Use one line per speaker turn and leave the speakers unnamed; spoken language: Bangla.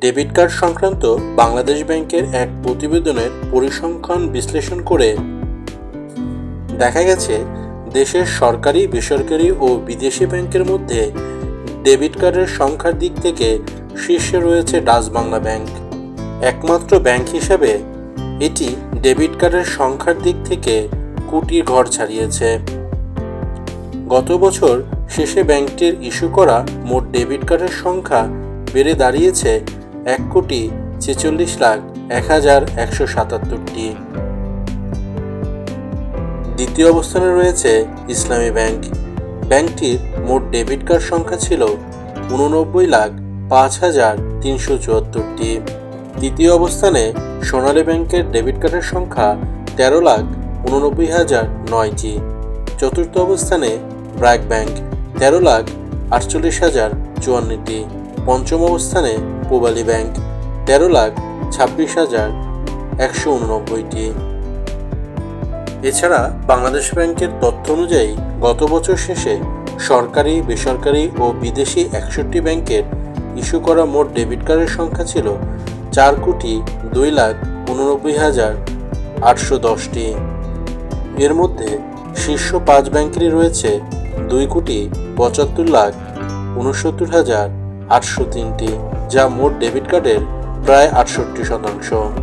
ডেবিট কার্ড সংক্রান্ত বাংলাদেশ ব্যাংকের এক প্রতিবেদনের পরিসংখ্যান বিশ্লেষণ করে দেখা গেছে, দেশের সরকারি, বেসরকারি ও বিদেশি ব্যাংকের মধ্যে ডেবিট কার্ডের সংখ্যার দিক থেকে শীর্ষে রয়েছে ডাচ বাংলা ব্যাংক। একমাত্র ব্যাংক হিসাবে এটি ডেবিট কার্ডের সংখ্যার দিক থেকে কোটির ঘর ছাড়িয়েছে। গত বছর শেষে ব্যাংকটির ইস্যু করা মোট ডেবিট কার্ডের সংখ্যা বেড়ে দাঁড়িয়েছে 1,46,01,177টি। দ্বিতীয় অবস্থানে রয়েছে ইসলামী ব্যাংক। ব্যাংকটির মোট ডেবিট কার্ড সংখ্যা ছিল 89,05,374টি। তৃতীয় অবস্থানে সোনালী ব্যাংকের ডেবিট কার্ডের সংখ্যা 13,89,009টি। চতুর্থ অবস্থানে ব্র্যাক ব্যাংক 13,48,054টি। পঞ্চম অবস্থানে পূবালী ব্যাংক 13,26,189টি। এছাড়া বাংলাদেশ ব্যাংকের তথ্য অনুযায়ী গত বছর শেষে সরকারি, বেসরকারি ও বিদেশি 61 ব্যাংকের ইস্যু করা মোট ডেবিট কার্ডের সংখ্যা ছিল 4,89,810টি। এর মধ্যে শীর্ষ 5 ব্যাংকেরই রয়েছে 2,75,69,803টি, যা মোট ডেবিট কার্ডের প্রায় 68%।